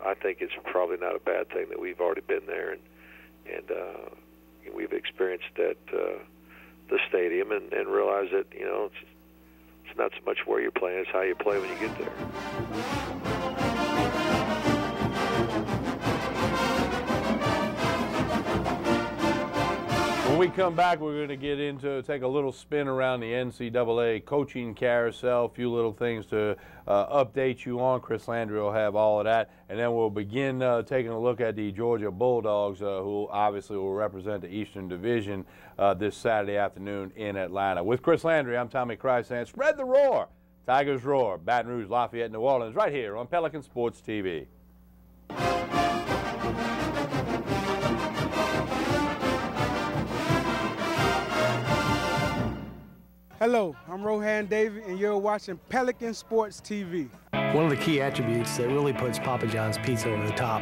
I think it's probably not a bad thing that we've already been there, and we've experienced that the stadium, and realized that, you know, it's not so much where you're playing, it's how you play when you get there. When we come back, we're going to get into, take a little spin around the NCAA coaching carousel, a few little things to update you on. Chris Landry will have all of that. And then we'll begin taking a look at the Georgia Bulldogs, who obviously will represent the Eastern Division this Saturday afternoon in Atlanta. With Chris Landry, I'm Tommy Christ saying, spread the roar. Tigers roar. Baton Rouge, Lafayette, New Orleans, right here on Pelican Sports TV. Hello, I'm Rohan David, and you're watching Pelican Sports TV. One of the key attributes that really puts Papa John's Pizza over the top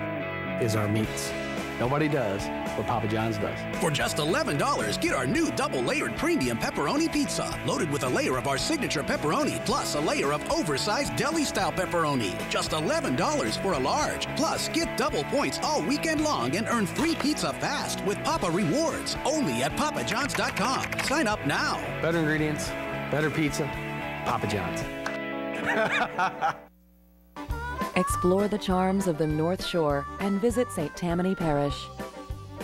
is our meats. Nobody does what Papa John's does. For just $11, get our new double-layered premium pepperoni pizza, loaded with a layer of our signature pepperoni, plus a layer of oversized deli-style pepperoni. Just $11 for a large. Plus, get double points all weekend long and earn free pizza fast with Papa Rewards, only at papajohns.com. Sign up now. Better ingredients, better pizza, Papa John's. Explore the charms of the North Shore and visit St. Tammany Parish.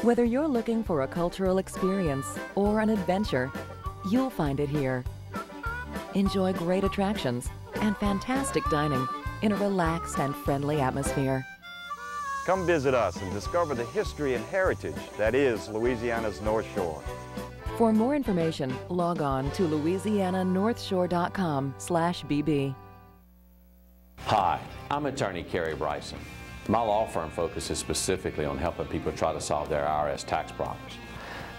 Whether you're looking for a cultural experience or an adventure, you'll find it here. Enjoy great attractions and fantastic dining in a relaxed and friendly atmosphere. Come visit us and discover the history and heritage that is Louisiana's North Shore. For more information, log on to louisiananorthshore.com/bb. Hi, I'm attorney Kerry Bryson. My law firm focuses specifically on helping people try to solve their IRS tax problems.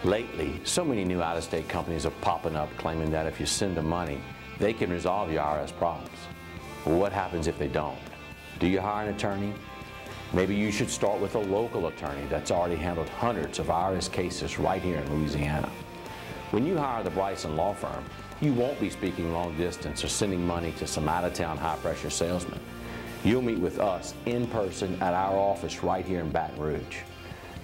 Lately, so many new out-of-state companies are popping up claiming that if you send them money, they can resolve your IRS problems. Well, what happens if they don't? Do you hire an attorney? Maybe you should start with a local attorney that's already handled hundreds of IRS cases right here in Louisiana. When you hire the Bryson Law Firm, you won't be speaking long distance or sending money to some out-of-town high-pressure salesman. You'll meet with us in person at our office right here in Baton Rouge.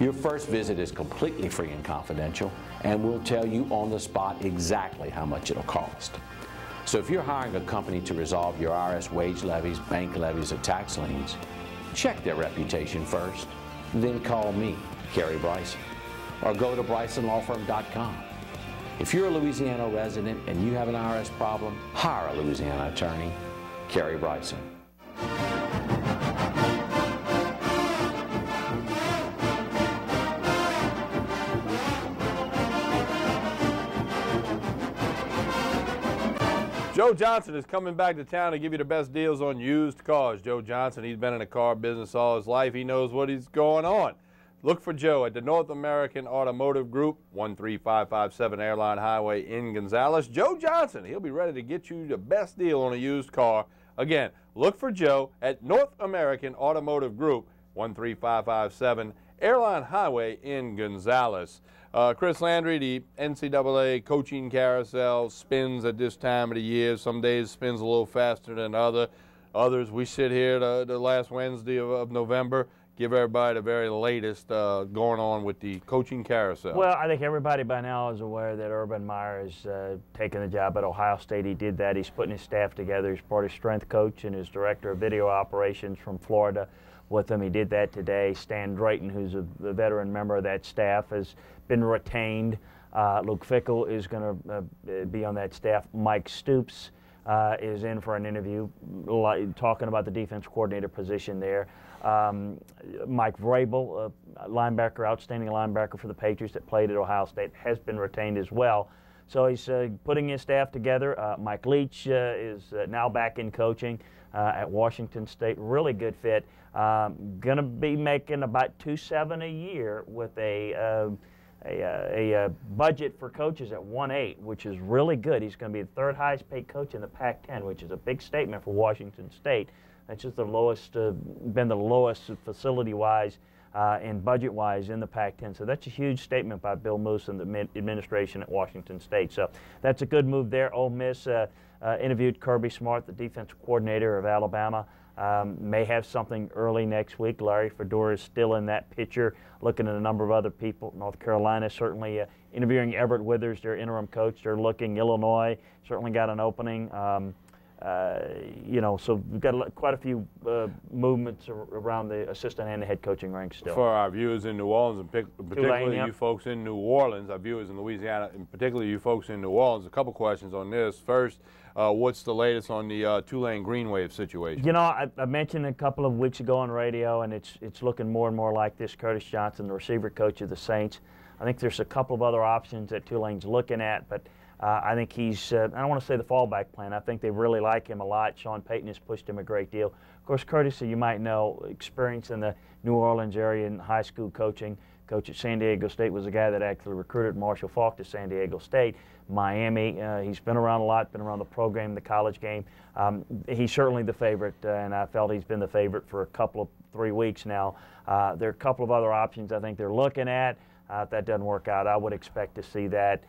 Your first visit is completely free and confidential, and we'll tell you on the spot exactly how much it'll cost. So if you're hiring a company to resolve your IRS wage levies, bank levies, or tax liens, Check their reputation first, then call me, Kerry Bryson, or go to BrysonLawFirm.com. If you're a Louisiana resident and you have an IRS problem, hire a Louisiana attorney, Kerry Bryson. Joe Johnson is coming back to town to give you the best deals on used cars. Joe Johnson, he's been in the car business all his life. He knows what he's going on. Look for Joe at the North American Automotive Group, 13557 Airline Highway in Gonzales. Joe Johnson, he'll be ready to get you the best deal on a used car. Again, look for Joe at North American Automotive Group, 13557 Airline Highway in Gonzales. Chris Landry, the NCAA coaching carousel spins at this time of the year. Some days spins a little faster than others. We sit here the last Wednesday of November, give everybody the very latest going on with the coaching carousel. Well, I think everybody by now is aware that Urban Meyer is taking the job at Ohio State. He did that. He's putting his staff together. He's brought his strength coach and his director of video operations from Florida with him. He did that today. Stan Drayton, who's a veteran member of that staff, has been retained. Luke Fickell is going to be on that staff. Mike Stoops is in for an interview talking about the defense coordinator position there. Mike Vrabel, linebacker, outstanding linebacker for the Patriots that played at Ohio State, has been retained as well. So he's putting his staff together. Mike Leach is now back in coaching at Washington State. Really good fit. Going to be making about $2.7 a year with a budget for coaches at 1.8, which is really good. He's going to be the third highest paid coach in the Pac-10, which is a big statement for Washington State. That's just the lowest, been the lowest facility-wise and budget-wise in the Pac-10. So that's a huge statement by Bill Moose and the administration at Washington State. So that's a good move there. Ole Miss interviewed Kirby Smart, the defensive coordinator of Alabama. May have something early next week. Larry Fedora is still in that picture, looking at a number of other people. North Carolina certainly interviewing Everett Withers, their interim coach. They're looking. Illinois certainly got an opening. You know, so we've got quite a few movements around the assistant and the head coaching ranks still. For our viewers in New Orleans, and particularly you folks in New Orleans, our viewers in Louisiana, and particularly you folks in New Orleans, a couple questions on this. First, what's the latest on the Tulane Green Wave situation? You know, I mentioned a couple of weeks ago on radio, and it's looking more and more like this. Curtis Johnson, the receiver coach of the Saints. I think there's a couple of other options that Tulane's looking at, but I think he's, I don't want to say the fallback plan. I think they really like him a lot. Sean Payton has pushed him a great deal. Of course, Curtis, you might know, experience in the New Orleans area in high school coaching. Coach at San Diego State was a guy that actually recruited Marshall Faulk to San Diego State. Miami, he's been around a lot, been around the program, the college game. He's certainly the favorite, and I felt he's been the favorite for a couple of 3 weeks now. There are a couple of other options I think they're looking at. If that doesn't work out, I would expect to see that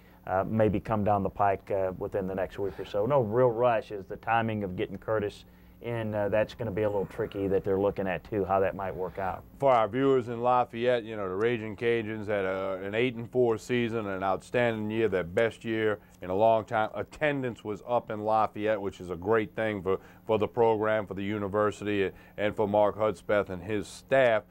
maybe come down the pike within the next week or so. No real rush. Is the timing of getting Curtis in, that's going to be a little tricky that they're looking at too, how that might work out. For our viewers in Lafayette, you know, the Raging Cajuns had an 8-4 season, an outstanding year, their best year in a long time. Attendance was up in Lafayette, which is a great thing for the program, for the university, and for Mark Hudspeth and his staff.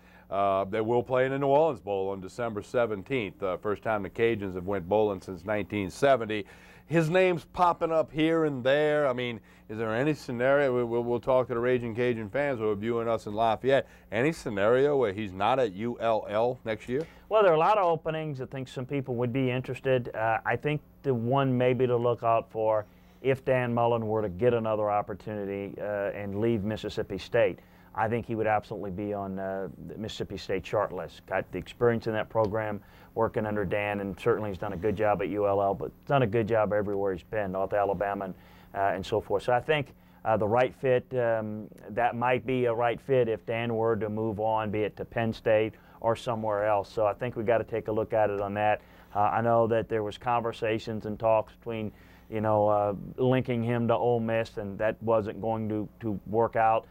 They will play in the New Orleans Bowl on December 17th. First time the Cajuns have went bowling since 1970. His name's popping up here and there. I mean, is there any scenario, we'll talk to the Raging Cajun fans who are viewing us in Lafayette, any scenario where he's not at ULL next year? Well, there are a lot of openings. I think some people would be interested. I think the one maybe to look out for, if Dan Mullen were to get another opportunity and leave Mississippi State, I think he would absolutely be on the Mississippi State chart list. Got the experience in that program, working under Dan, and certainly he's done a good job at ULL, but done a good job everywhere he's been, North Alabama and so forth. So I think the right fit, that might be a right fit if Dan were to move on, be it to Penn State or somewhere else. So I think we've got to take a look at it on that. I know that there was conversations and talks between, you know, linking him to Ole Miss, and that wasn't going to work out.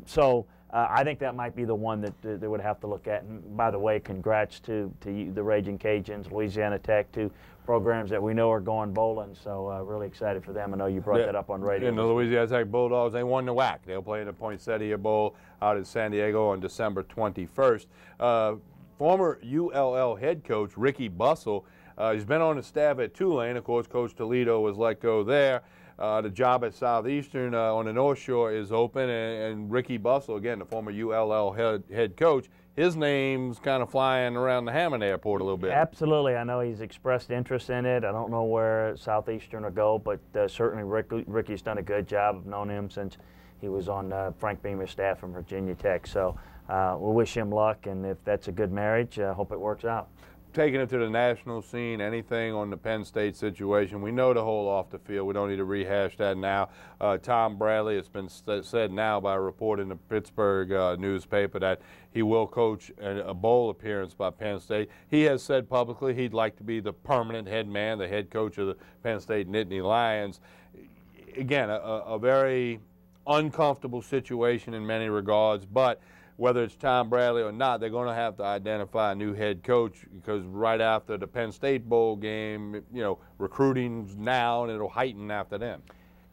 So I think that might be the one that they would have to look at. And by the way, congrats to you, the Raging Cajuns, Louisiana Tech, two programs that we know are going bowling. So really excited for them. I know you brought that up on radio. And the Louisiana Tech Bulldogs, they won the WAC. They'll play in the Poinsettia Bowl out in San Diego on December 21st. Former ULL head coach Ricky Bussell, he's been on the staff at Tulane. Of course, Coach Toledo was let go there. The job at Southeastern on the North Shore is open, and Ricky Bussell, again, the former ULL head coach, his name's kind of flying around the Hammond Airport a little bit. Absolutely. I know he's expressed interest in it. I don't know where Southeastern will go, but certainly Ricky's done a good job. I've known him since he was on Frank Beamer's staff from Virginia Tech. So we'll wish him luck, and if that's a good marriage, I hope it works out. Taking it to the national scene, anything on the Penn State situation, we know the whole off the field. We don't need to rehash that now. Tom Bradley, it's been said now by a report in the Pittsburgh newspaper that he will coach a bowl appearance by Penn State. He has said publicly he'd like to be the permanent head man, the head coach of the Penn State Nittany Lions. Again, a very uncomfortable situation in many regards, but whether it's Tom Bradley or not, they're going to have to identify a new head coach, because right after the Penn State Bowl game, you know, recruiting's now and it'll heighten after then.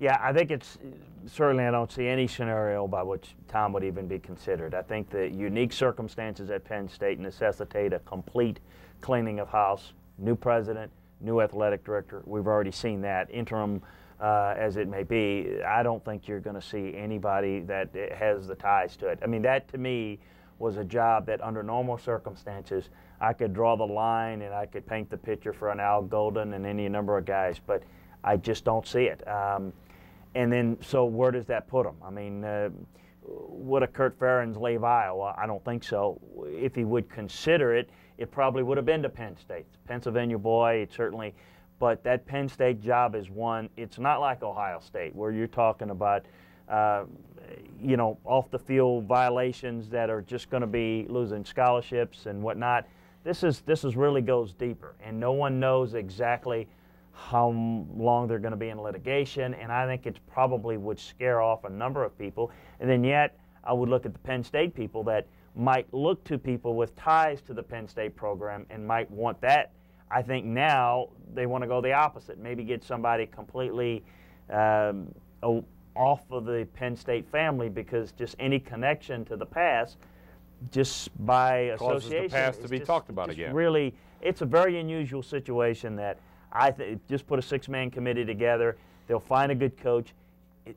Yeah, I think it's certainly, I don't see any scenario by which Tom would even be considered. I think the unique circumstances at Penn State necessitate a complete cleaning of house, new president, new athletic director. We've already seen that. Interim as it may be, I don't think you're going to see anybody that has the ties to it. I mean, that to me was a job that under normal circumstances I could draw the line and I could paint the picture for an Al Golden and any number of guys, but I just don't see it. And then, so where does that put him? I mean, would a Kurt Ferentz leave Iowa? I don't think so. If he would consider it, it probably would have been to Penn State. Pennsylvania boy, it certainly. But that Penn State job is one, it's not like Ohio State where you're talking about, you know, off the field violations that are just going to be losing scholarships and whatnot. This is really goes deeper, and no one knows exactly how long they're going to be in litigation, and I think it probably would scare off a number of people. And then yet I would look at the Penn State people that might look to people with ties to the Penn State program and might want that. I think now they want to go the opposite, maybe get somebody completely off of the Penn State family, because just any connection to the past, just by association, causes the past to be talked about again. Really, it's a very unusual situation that I just put a six-man committee together. They'll find a good coach.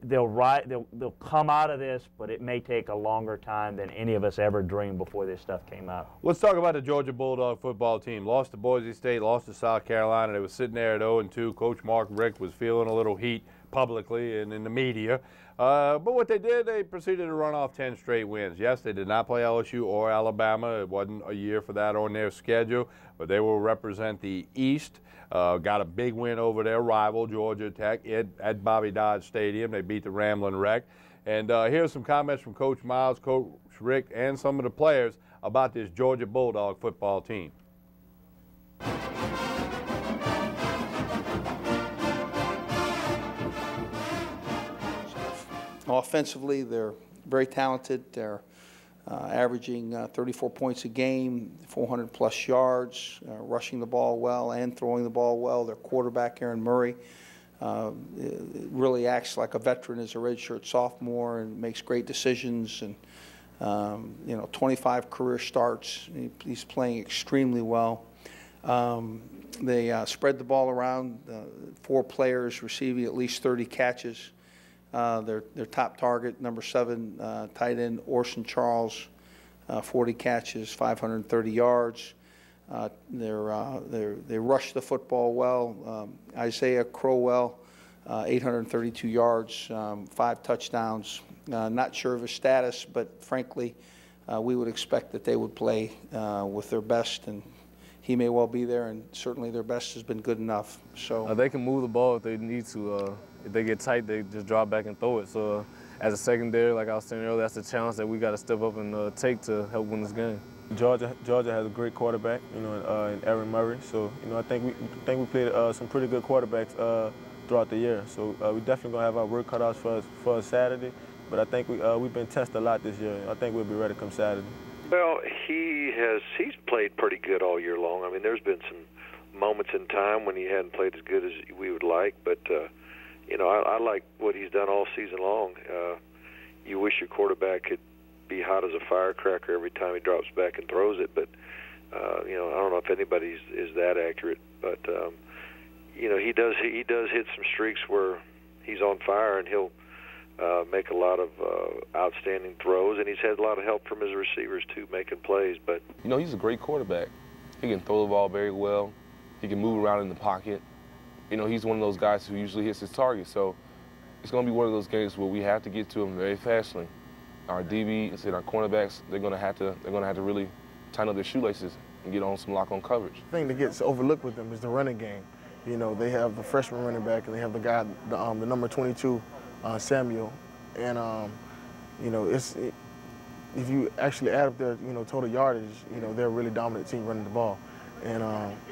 They'll come out of this, but it may take a longer time than any of us ever dreamed before this stuff came out. Let's talk about the Georgia Bulldog football team. Lost to Boise State, lost to South Carolina. They were sitting there at 0-2. Coach Mark Richt was feeling a little heat publicly and in the media. But what they did, they proceeded to run off 10 straight wins. Yes, they did not play LSU or Alabama. It wasn't a year for that on their schedule, but they will represent the East. Got a big win over their rival, Georgia Tech, at Bobby Dodd Stadium. They beat the Ramblin' Wreck. And here's some comments from Coach Miles, Coach Richt, and some of the players about this Georgia Bulldog football team. Offensively, they're very talented. They're averaging 34 points a game, 400-plus yards, rushing the ball well and throwing the ball well. Their quarterback, Aaron Murray, really acts like a veteran as a redshirt sophomore and makes great decisions. And, 25 career starts. He's playing extremely well. They spread the ball around, 4 players receiving at least 30 catches. Their top target, number 7 tight end Orson Charles, 40 catches, 530 yards. They rush the football well. Isaiah Crowell, 832 yards, 5 touchdowns. Not sure of his status, but frankly, we would expect that they would play with their best, and he may well be there, and certainly their best has been good enough. So they can move the ball if they need to. If they get tight, they just drop back and throw it. So as a secondary, like I was saying earlier, that's a challenge that we got to step up and take to help win this game. Georgia has a great quarterback, in Aaron Murray. So I think we played some pretty good quarterbacks throughout the year. So we definitely gonna have our work cut out for us Saturday, but I think we've been tested a lot this year. I think we'll be ready come Saturday. Well, he's played pretty good all year long. I mean, there's been some moments in time when he hadn't played as good as we would like, but you know, I like what he's done all season long. You wish your quarterback could be hot as a firecracker every time he drops back and throws it, but you know, I don't know if anybody is that accurate, but you know, he does hit some streaks where he's on fire, and he'll make a lot of outstanding throws, and he's had a lot of help from his receivers too, making plays. But you know, he's a great quarterback. He can throw the ball very well. He can move around in the pocket. You know, he's one of those guys who usually hits his target. So it's going to be one of those games where we have to get to him very fastly. Our DBs and our cornerbacks, they're going to have to really tighten up their shoelaces and get on some lock-on coverage. The thing that gets overlooked with them is the running game. You know, they have the freshman running back, and they have the guy, the number 22, Samuel, and you know, if you actually add up their total yardage, you know, they're a really dominant team running the ball, and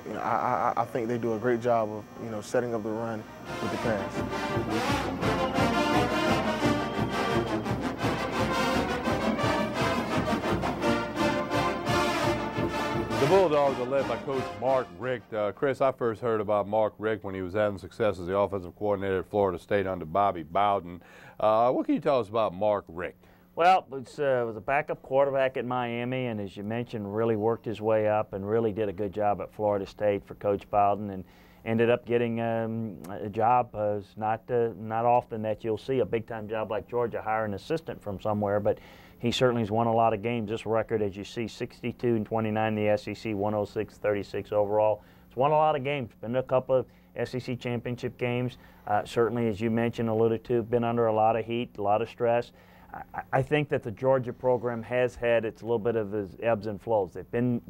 you know, I think they do a great job of setting up the run with the pass. The Bulldogs are led by Coach Mark Richt. Chris, I first heard about Mark Richt when he was having success as the offensive coordinator at Florida State under Bobby Bowden. What can you tell us about Mark Richt? Well, was a backup quarterback at Miami, and as you mentioned, really worked his way up and really did a good job at Florida State for Coach Bowden, and ended up getting a job. It's not often that you'll see a big-time job like Georgia hire an assistant from somewhere, but he certainly has won a lot of games. This record, as you see, 62-29 in the SEC, 106-36 overall. He's won a lot of games. Been to a couple of SEC championship games. Certainly, as you mentioned, alluded to, been under a lot of heat, a lot of stress. I think that the Georgia program has had its little bit of its ebbs and flows. They've been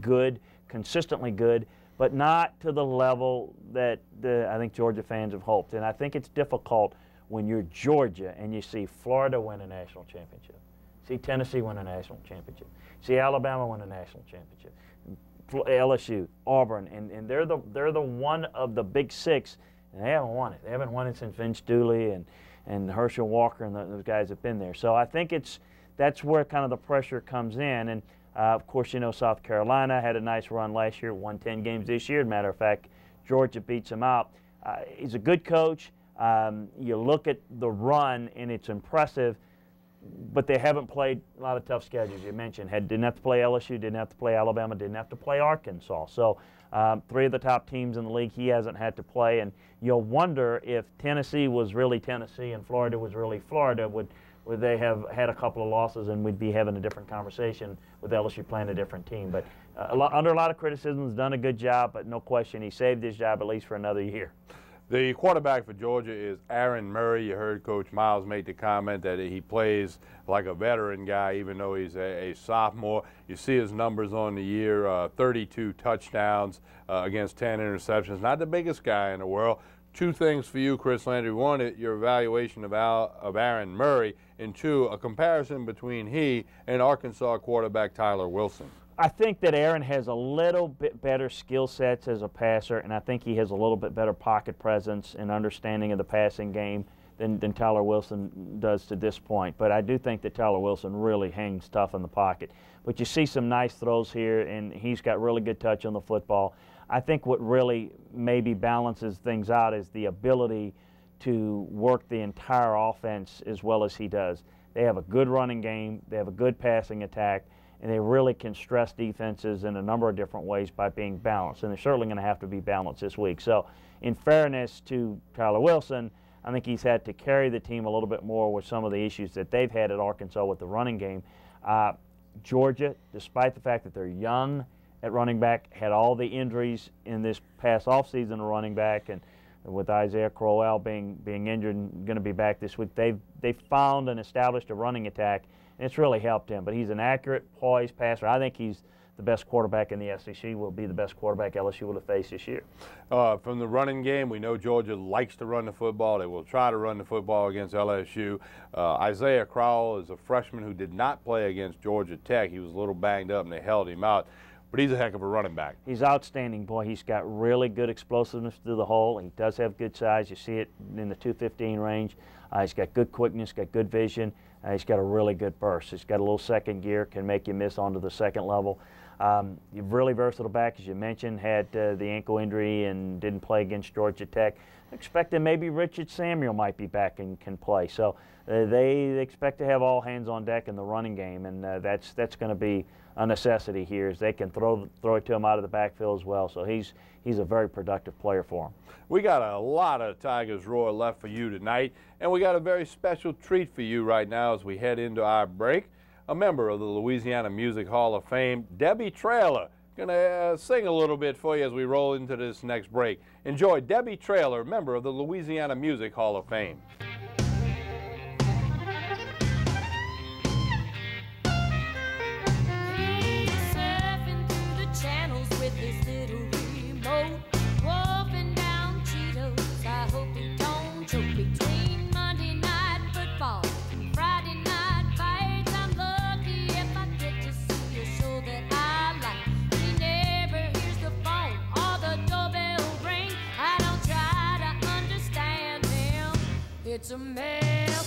good, consistently good, but not to the level that I think Georgia fans have hoped. And I think it's difficult when you're Georgia and you see Florida win a national championship, see Tennessee win a national championship, see Alabama win a national championship, LSU, Auburn, and they're the one of the big six, and they haven't won it. They haven't won it since Vince Dooley and Herschel Walker and those guys have been there. So I think that's where kind of the pressure comes in. And of course, you know, South Carolina had a nice run last year, won 10 games this year. As a matter of fact, Georgia beats them out. He's a good coach. You look at the run, and it's impressive, but they haven't played a lot of tough schedules. You mentioned didn't have to play LSU, didn't have to play Alabama, didn't have to play Arkansas. So three of the top teams in the league he hasn't had to play, and you'll wonder if Tennessee was really Tennessee and Florida was really Florida, would they have had a couple of losses and we'd be having a different conversation with LSU playing a different team. But under a lot of criticism, he's done a good job, but no question he saved his job at least for another year. The quarterback for Georgia is Aaron Murray. You heard Coach Miles make the comment that he plays like a veteran guy, even though he's a sophomore. You see his numbers on the year, 32 touchdowns against 10 interceptions. Not the biggest guy in the world. Two things for you, Chris Landry. One, your evaluation of Aaron Murray, and two, a comparison between he and Arkansas quarterback Tyler Wilson. I think that Aaron has a little bit better skill sets as a passer, and I think he has a little bit better pocket presence and understanding of the passing game than Tyler Wilson does to this point. But I do think that Tyler Wilson really hangs tough in the pocket. But you see some nice throws here, and he's got really good touch on the football. I think what really maybe balances things out is the ability to work the entire offense as well as he does. They have a good running game, they have a good passing attack, and they really can stress defenses in a number of different ways by being balanced, and they're certainly going to have to be balanced this week. So in fairness to Tyler Wilson, I think he's had to carry the team a little bit more with some of the issues that they've had at Arkansas with the running game. Georgia, despite the fact that they're young at running back, had all the injuries in this past offseason of running back, and with Isaiah Crowell being injured and going to be back this week, they've found and established a running attack, and it's really helped him. But he's an accurate, poised passer. I think he's the best quarterback in the SEC, will be the best quarterback LSU will have faced this year. From the running game, we know Georgia likes to run the football. They will try to run the football against LSU. Isaiah Crowell is a freshman who did not play against Georgia Tech. He was a little banged up, and they held him out. But but he's a heck of a running back. He's outstanding, boy. He's got really good explosiveness through the hole. He does have good size. You see it in the 215 range. He's got good quickness, got good vision. He's got a really good burst. He's got a little second gear, can make you miss onto the second level. Really versatile back, as you mentioned, had the ankle injury and didn't play against Georgia Tech. Expecting maybe Richard Samuel might be back and can play. So they expect to have all hands on deck in the running game, and that's going to be a necessity here, as they can throw it to him out of the backfield as well. So he's a very productive player for him. We got a lot of Tigers Roar left for you tonight, and we got a very special treat for you right now as we head into our break. A member of the Louisiana Music Hall of Fame, Debbie Traylor, going to sing a little bit for you as we roll into this next break. Enjoy Debbie Traylor, member of the Louisiana Music Hall of Fame. It's a mail